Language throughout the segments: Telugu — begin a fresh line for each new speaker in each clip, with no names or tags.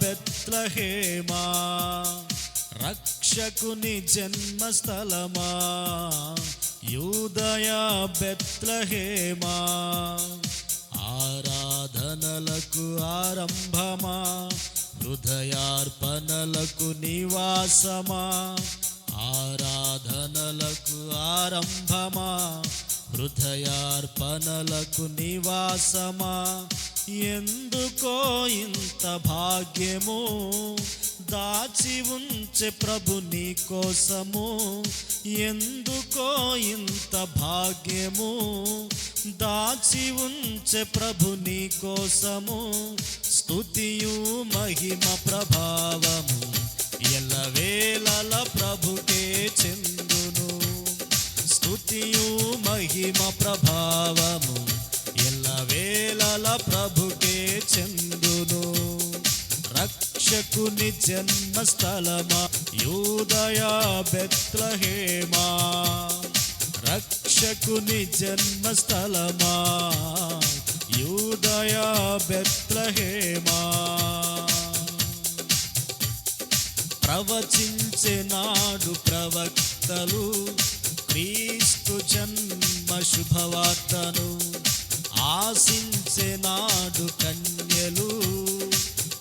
బెత్లహేమా, రక్షకుని జన్మస్థలమా. యూదయ బెత్లహేమా, ఆరాధనలకు ఆరంభమా, హృదయార్పణలకు నివాసమా. ఆరాధనలకు ఆరంభమా, హృదయార్పణలకు నివాసమా. ఎందుకో ఇంత భాగ్యము దాచి ఉంచే ప్రభు నీ కోసము. ఎందుకో ఇంత భాగ్యము దాచి ఉంచే ప్రభు నీ కోసము. స్తుతియు మహిమ ప్రభావము ఎల్లవేళల ప్రభుకే చెందును. స్తుతియు మహిమ ప్రభావము ఎల్లవేళల ప్రభుకే చెందును. రక్షకుని జన్మస్థలమా, యూదయ బెత్లహేమా, రక్షకుని జన్మస్థలమా, యూదయ బెత్లహేమా. ప్రవచించెనాడు ప్రవక్తలు క్రీస్తు జన్మ శుభవార్తను. ఆశించెనాడు కన్యలు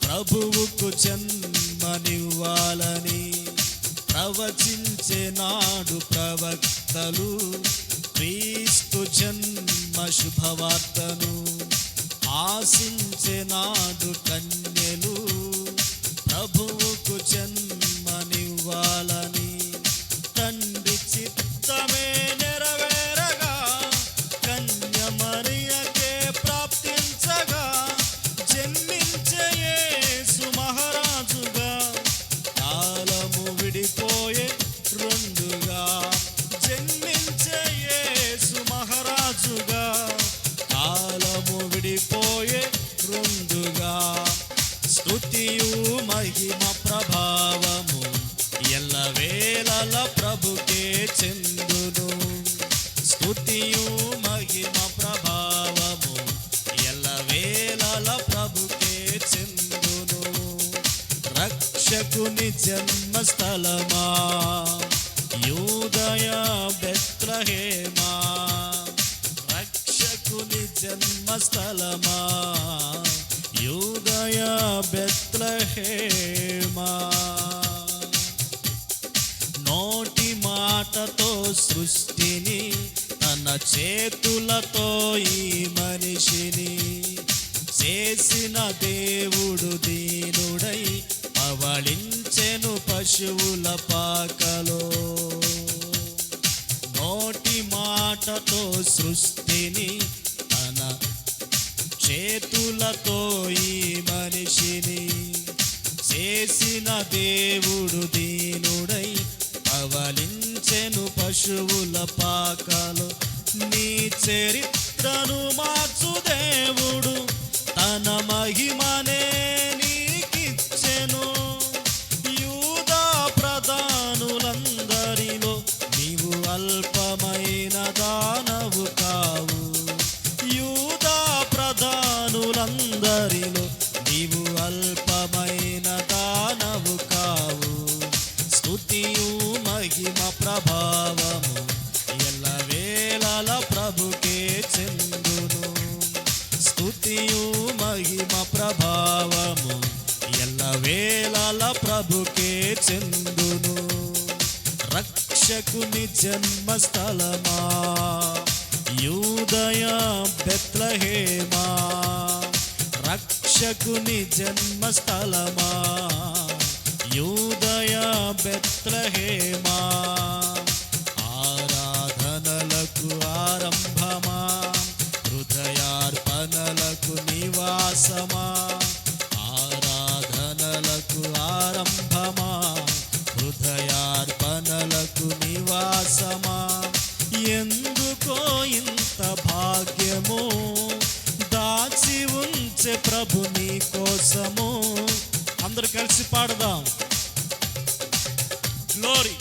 ప్రభువుకు జన్మనివ్వాలని. ప్రవచించెనాడు ప్రవక్తలు క్రీస్తు జన్మ శుభవార్తను. ఆశించెనాడు కన్యలు ప్రభువుకు జన్మనివ్వాలని. తండ్రి చిత్తమే నెరవేరగా కన్య మరియకే ప్రాప్తించగా, జన్మించే యేసు మహారాజుగా కాలము విడిపోయే రెండుగా. జన్మించే యేసు మహారాజుగా కాలము విడిపోయే రెండుగా. స్తుతియు మహిమ ప్రభావము ఎల్లవేళల ప్రభుకే చెందును. స్తుతియు మహిమ ప్రభావము ఎల్లవేళల ప్రభుకే చెందును. రక్షకుని జన్మస్థలమా, యూదయ బెత్లహేమా, రక్షకుని జన్మస్థలమా, యూదయ బెత్లహేమా. నోటి మాటతో సృష్టిని, తన చేతులతో ఈ మనిషిని చేసిన దేవుడు దీనుడై పవళించెను పశువుల పాకలో. నోటి మాటతో సృష్టిని, తన చేతులతో ఈ మనిషిని చేసిన దేవుడు దీనుడై పవళించెను పశువుల పాకలో. నీ చరిత్రను మార్చు దేవుడు తన మహిమనే నీకిచ్చెను. యూదా ప్రధానులందరిలో నీవు అల్పమైన దానవు కావు. యూదా ప్రధానులందరిలో నీవు అల్పమైన దానవు కావు. స్తుతియు మహిమ ప్రభావము ఎల్లవేళల ప్రభుకే చెందును. స్తుతియు మహిమ ప్రభావము ఎల్లవేళల ప్రభుకే చెందును. రక్షకుని జన్మస్థలమా, యూదయ బెత్లహేమా, రక్షకుని జన్మస్థలమా, యూదయ బెత్లహేమా. ఆరాధనలకు ఆరంభమా, హృదయార్పణలకు నివాసమా. ఆరాధనలకు ఆరంభమా, హృదయార్పణలకు నివాసమా. ఎందుకో ఇంత భాగ్యము దాచి ఉంచే ప్రభు నీ కోసము. అందరూ కలిసి పాడదాం. గ్లోరీ.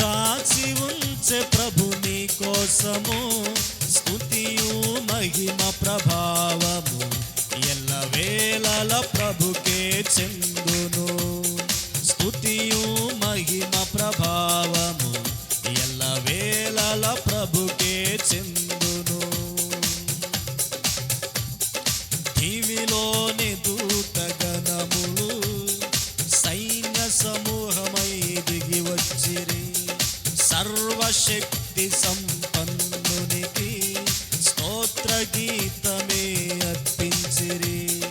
దాచి ఉంచే ప్రభు నీ కోసము. స్తుతియు మహిమ ప్రభావము ఎల్లవేళ వేళల ప్రభుకే చెందును. స్తుతియు మహిమ ప్రభావము ఎల్ల వేళల ప్రభుకే చెందును. దివిలోని దూతగణములు సైన్య సమూహమై దిగి వచ్చిరి. సర్వశక్తి సంపన్నునికి స్తోత్ర గీతమే అర్పించిరి.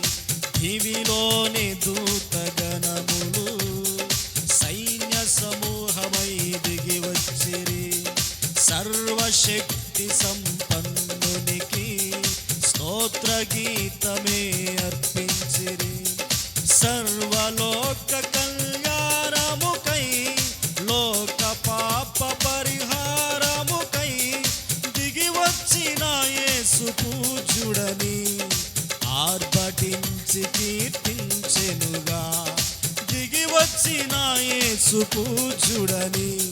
దివిలోని దూతగణములు సైన్య సమూహమై దిగి వచ్చిరి. సర్వశక్తి సంపన్నునికి స్తోత్ర గీతమే అర్పించిరి. సర్వలోక కళ్యాణముకై లోక పాప పరిహారముకై దిగి వచ్చిన యేసు పూజ్యుడని ఆర్భటించి కీర్తించెనుగా. దిగి వచ్చిన యేసు పూజ్యుడని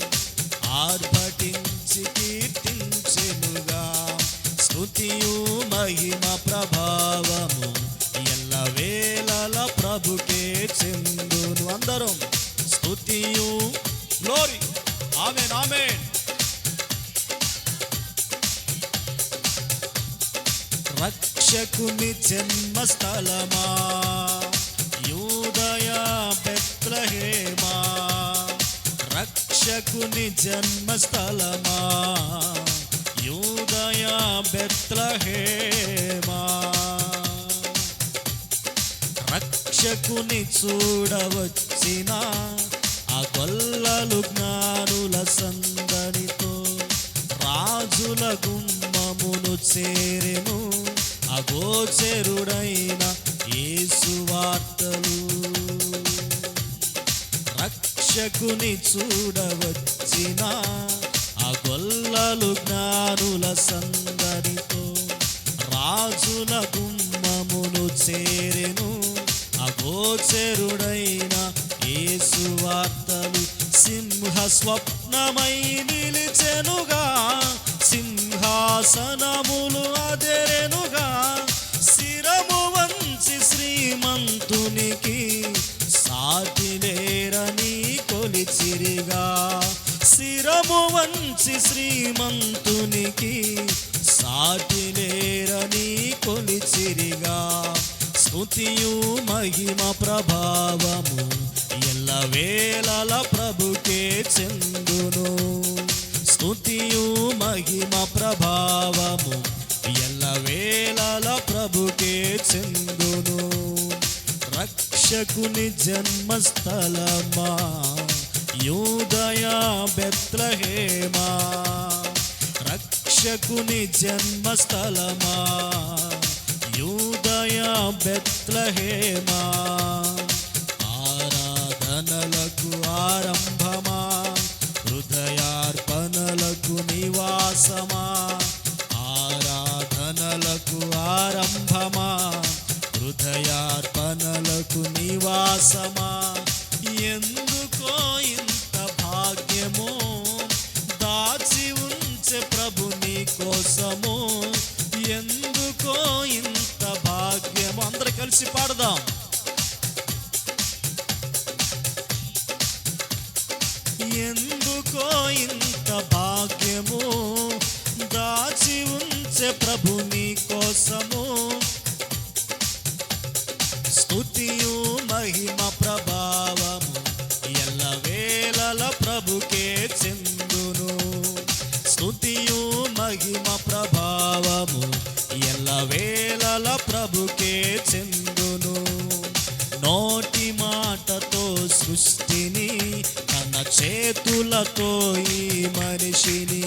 ఆర్భటించి కీర్తించెనుగా. స్తుతియు మహిమ ప్రభావము ఎల్ల వేళల ప్రభుకే చెందును. అందరం స్తుతియు గ్లోరీ. ఆమేన్ ఆమేన్. రక్షకుని జన్మస్థలమా యూదయా బెత్లెహేమా. రక్షకుని జన్మస్థలమా యూదయా బెత్లెహేమా. రక్షకుని చూడవచ్చిన ఆ గొల్లలు జ్ఞానుల సందడితో రాజుల గుమ్మమును చేరెను అగోచరుడైన యేసు వార్తలు. రక్షకుని చూడవచ్చిన ఆ గొల్లలు జ్ఞానుల సందడితో రాజుల గుమ్మమును చేరెను అగోచరుడైన యేసు వార్తలు. సింహ స్వప్నమై నిలిచెనుగా, సింహాసనములు అదెరెనుగా. శిరము వంచి శ్రీమంతునికి సాటి లేరని కొలిచిరిగా. శిరము వంచి శ్రీమంతునికి సాటి లేరని కొలిచిరిగా. స్తుతియు మహిమ ప్రభావము ఎల్ల వేళల ప్రభుకే చెందును. స్తుతియు మహిమ ప్రభావము ఎల్ల వేళల ప్రభుకే చెందును. రక్షకుని జన్మస్థలమా యూదయా బెత్లెహేమా. రక్షకుని జన్మస్థలమా యూదయా బెత్లెహేమా. ఆరాధనలకు ఆరంభమా హృదయార్పణలకు నివాసమా. ఆరాధనలకు ఆరంభమా హృదయార్పణలకు నివాసమా. ఎందుకో ఇంత భాగ్యము దాచి ఉంచే ప్రభు నీ కోసము. ఎందుకో ఇంత భాగ్యము. అందరూ కలిసి పాడదాం. ఎందుకో ఇంత భాగ్యము దాచి ఉంచే ప్రభు నీ కోసము. స్తుతియు మహిమ ప్రభావము ఎల్ల వేళల ప్రభుకే చెందును. స్తుతియు మహిమ ప్రభావము ఎల్ల వేళల ప్రభుకే చెందును. నోటి మాటతో సృష్టిని తన చేతులతో ఈ మనిషిని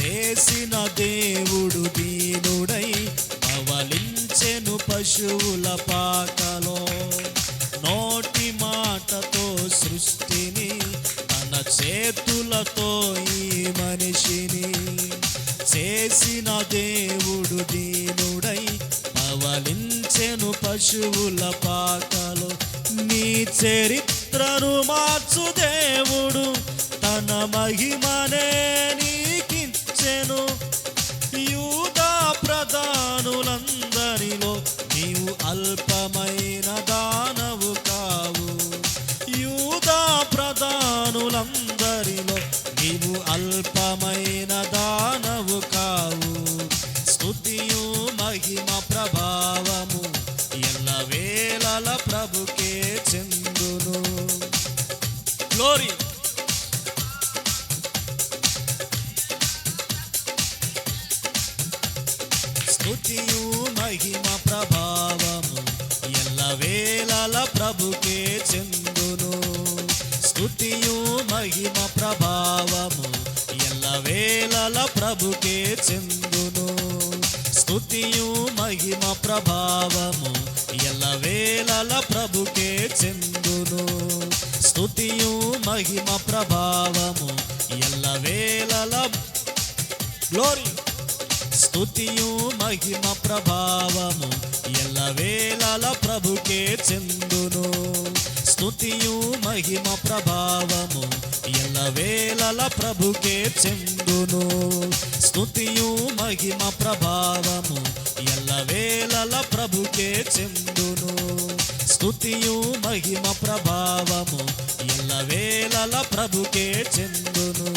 చేసిన దేవుడు దీనుడై పవలించెను పశువుల పాకలో. నోటి మాటతో సృష్టిని తన చేతులతో ఈ మనిషిని చేసిన దేవుడు దీనుడై పవలించెను పశువుల పాకలో. నీ చరిత్రను మార్చు దేవుడు తన మహిమనే నీకిచ్చెను. యూదా ప్రధానులందరిలో నీవు అల్పమై ప్రభావము ఎల్ల వేళల ప్రభుకే చెందును. గ్లోరీ. స్తుతియు మహిమ ప్రభావము ఎల్ల వేళల ప్రభుకే చెందును. స్తుతియు మహిమ ప్రభావము ఎల్ల వేళల ప్రభుకే చెందును. స్తుతియు మహిమ ప్రభావము ఎల్ల వేళల ప్రభుకే చెందును. స్తుతియు మహిమ ప్రభావము ఎల్ల వేళల గ్లోరీ. స్తుతియు మహిమ ప్రభావము ఎల్ల వేళల ప్రభుకే చెందును. స్తుతియు మహిమ ప్రభావము ఎల్ల వేళల ప్రభుకే చెందును. స్తుతియు మహిమ ప్రభావము ఎల్ల వేళల ప్రభుకే చెందును. స్తుతియు మహిమ ప్రభావము ఎల్ల వేళల ప్రభుకే చెందును.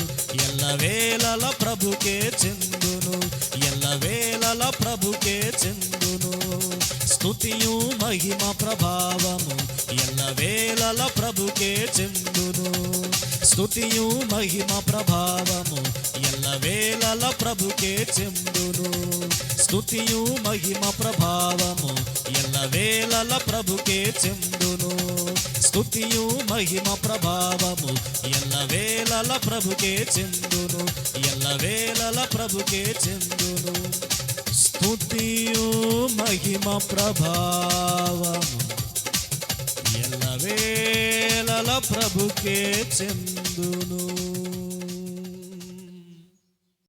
ఎల్ల వేళల ప్రభుకే చెందును. ఎల్ల వేళల ప్రభుకే చెందును. స్తుతియు మహిమ ప్రభావము ఎల్ల వేళల ప్రభుకే చెందును. స్తుతియు మహిమ ప్రభావము ఎల్ల వేళల ప్రభుకే చెందును. స్తుతియు మహిమ ప్రభావము ఎల్ల వేళల ప్రభుకే చెందును. స్తుతియు మహిమ ప్రభావము ఎల్ల వేళల ప్రభుకే చెందును. ఎల్ల వేళల ప్రభుకే చెందును. స్తుతియు మహిమ ప్రభావము ఎల్ల వేళల ప్రభుకే చెందును.